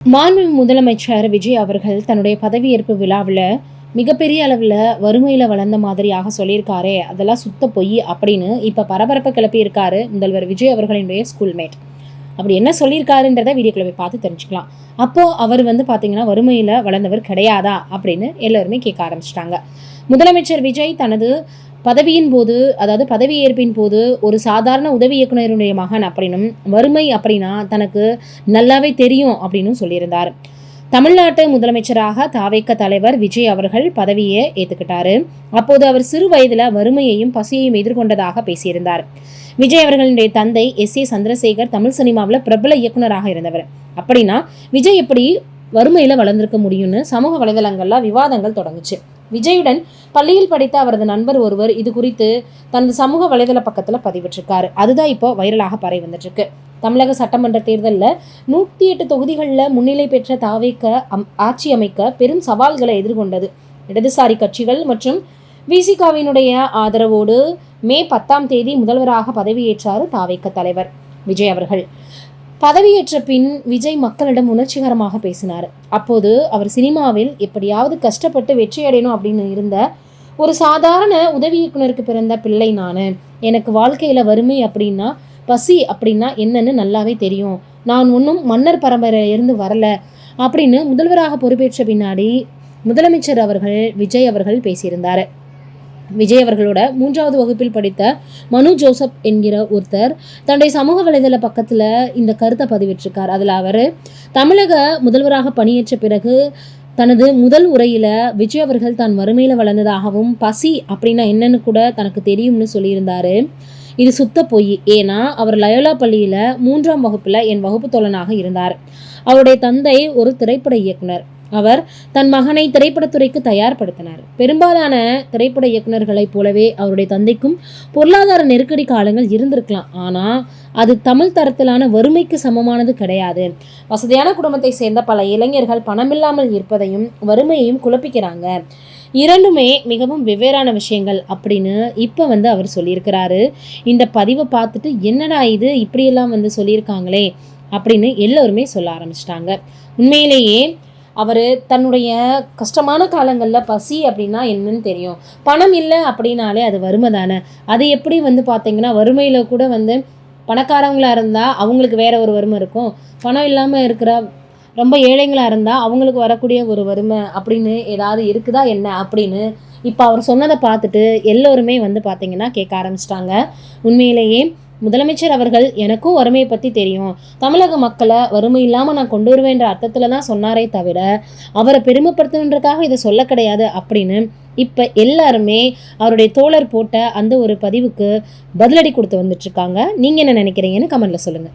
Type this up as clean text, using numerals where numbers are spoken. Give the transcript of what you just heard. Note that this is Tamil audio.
மாண்புமிகு முதலமைச்சர் விஜய் அவர்கள் தன்னுடைய பதவியேற்பு விழாவில் மிகப்பெரிய அளவில் வறுமையில் வளர்ந்த மாதிரியாக சொல்லியிருக்காரு. அதெல்லாம் சுத்த பொய் அப்படின்னு இப்போ பரபரப்பை கிளப்பி இருக்காரு முதல்வர் விஜய் அவர்களினுடைய ஸ்கூல்மேட். அப்படி என்ன சொல்லியிருக்காருன்றதை வீடியோக்குள்ள போய் பார்த்து தெரிஞ்சுக்கலாம். அப்போது அவர் பார்த்தீங்கன்னா வறுமையில் வளர்ந்தவர் கிடையாதா அப்படின்னு எல்லோருமே கேட்க ஆரம்பிச்சிட்டாங்க. முதலமைச்சர் விஜய் தனது பதவியின் போது, அதாவது பதவியேற்பின் போது, ஒரு சாதாரண உதவி இயக்குனருடைய மகன் அப்படின்னும் வறுமை அப்படின்னா தனக்கு நல்லாவே தெரியும் அப்படின்னு சொல்லியிருந்தார். தமிழ்நாட்டு முதலமைச்சராக தாவேக தலைவர் விஜய் அவர்கள் பதவியை ஏற்றுக்கிட்டாரு. அப்போது அவர் சிறு வயதில் வறுமையையும் பசியையும் எதிர்கொண்டதாக பேசியிருந்தார். விஜய் அவர்களுடைய தந்தை S.A. சந்திரசேகர் தமிழ் சினிமாவில் பிரபல இயக்குனராக இருந்தவர். அப்படின்னா விஜய் எப்படி வறுமையில் வளர்ந்திருக்க முடியும்னு சமூக வலைதளங்கள்ல விவாதங்கள் தொடங்குச்சு. விஜயுடன் பள்ளியில் படித்த அவரது நண்பர் ஒருவர் இது குறித்து தனது சமூக வலைதள பக்கத்தில் பதிவிட்டிருக்காரு. அதுதான் இப்போ வைரலாக பரவி வந்துட்டு இருக்கு. தமிழக சட்டமன்ற தேர்தலில் 108 தொகுதிகளில் முன்னிலை பெற்ற தாவேக ஆட்சி அமைக்க பெரும் சவால்களை எதிர்கொண்டது. இடதுசாரி கட்சிகள் மற்றும் விசிகாவினுடைய ஆதரவோடு மே 10 முதல்வராக பதவியேற்றார் தாவேக தலைவர் விஜய் அவர்கள். பதவியேற்ற பின் விஜய் மக்களிடம் உணர்ச்சிகரமாக பேசினார். அப்போது அவர் சினிமாவில் எப்படியாவது கஷ்டப்பட்டு வெற்றி அடையணும் அப்படின்னு இருந்த ஒரு சாதாரண உதவி இயக்குனருக்கு பிறந்த பிள்ளை நான். எனக்கு வாழ்க்கையில் வறுமை அப்படின்னா, பசி அப்படின்னா என்னன்னு நல்லாவே தெரியும். நான் ஒன்றும் மன்னர் பரம்பரையிலிருந்து வரல அப்படின்னு முதல்வராக பொறுப்பேற்ற பின்னாடி முதலமைச்சர் அவர்கள் விஜய் அவர்கள் பேசியிருந்தார். விஜய் அவர்களோட 3வது வகுப்பில் படித்த மனு ஜோசப் என்கிற ஒருத்தர் தன்னுடைய சமூக வலைதள பக்கத்தில் இந்த கருத்தை பதிவிட்டிருக்கார். அதில் அவர் தமிழக முதல்வராக பணியேற்ற பிறகு தனது முதல் உரையில் விஜய் அவர்கள் தான் வறுமையில் வளர்ந்ததாகவும் பசி அப்படின்னா என்னன்னு கூட தனக்கு தெரியும்னு சொல்லியிருந்தார். இது சுத்த பொய். ஏன்னா அவர் லயோலா பள்ளியில் 3ஆம் வகுப்பில் என் வகுப்பு தோழனாக இருந்தார். அவருடைய தந்தை ஒரு திரைப்பட இயக்குனர். அவர் தன் மகனை திரைப்படத்துறைக்கு தயார்படுத்தினார். பெரும்பாலான திரைப்பட இயக்குநர்களைப் போலவே அவருடைய தந்தைக்கும் பொருளாதார நெருக்கடி காலங்கள் இருந்திருக்கலாம். ஆனால் அது தமிழ் தரத்திலான வறுமைக்கு சமமானது கிடையாது. வசதியான குடும்பத்தை சேர்ந்த பல இளைஞர்கள் பணமில்லாமல் இருப்பதையும் வறுமையையும் குழப்பிக்கிறாங்க. இரண்டுமே மிகவும் வெவ்வேறான விஷயங்கள் அப்படின்னு இப்போ அவர் சொல்லியிருக்கிறாரு. இந்த பதிவை பார்த்துட்டு என்னடா இது இப்படியெல்லாம் சொல்லியிருக்காங்களே அப்படின்னு எல்லோருமே சொல்ல ஆரம்பிச்சிட்டாங்க. உண்மையிலேயே அவர் தன்னுடைய கஷ்டமான காலங்களில் பசி அப்படின்னா என்னன்னு தெரியும். பணம் இல்லை அப்படின்னாலே அது வறுமை தானே. அது எப்படி பார்த்தீங்கன்னா வறுமையில் கூட பணக்காரங்களாக இருந்தால் அவங்களுக்கு வேற ஒரு வறுமை இருக்கும். பணம் இல்லாமல் இருக்கிற ரொம்ப ஏழைங்களாக இருந்தால் அவங்களுக்கு வரக்கூடிய ஒரு வறுமை அப்படின்னு ஏதாவது இருக்குதா என்ன அப்படின்னு இப்போ அவர் சொன்னதை பார்த்துட்டு எல்லோருமே பார்த்தீங்கன்னா கேட்க ஆரம்பிச்சிட்டாங்க. உண்மையிலேயே முதலமைச்சர் அவர்கள் எனக்கும் வறுமையை பற்றி தெரியும், தமிழக மக்களை வறுமை இல்லாமல் நான் கொண்டு வருவேன்ற அர்த்தத்தில் தான் சொன்னாரே தவிர அவரை பெருமைப்படுத்தணுன்றதுக்காக இதை சொல்ல கிடையாது அப்படின்னு இப்போ எல்லாருமே அவருடைய தோழர் போட்ட அந்த ஒரு பதிவுக்கு பதிலடி கொடுத்து வந்துட்டுருக்காங்க. நீங்கள் என்ன நினைக்கிறீங்கன்னு கமெண்ட்டில் சொல்லுங்கள்.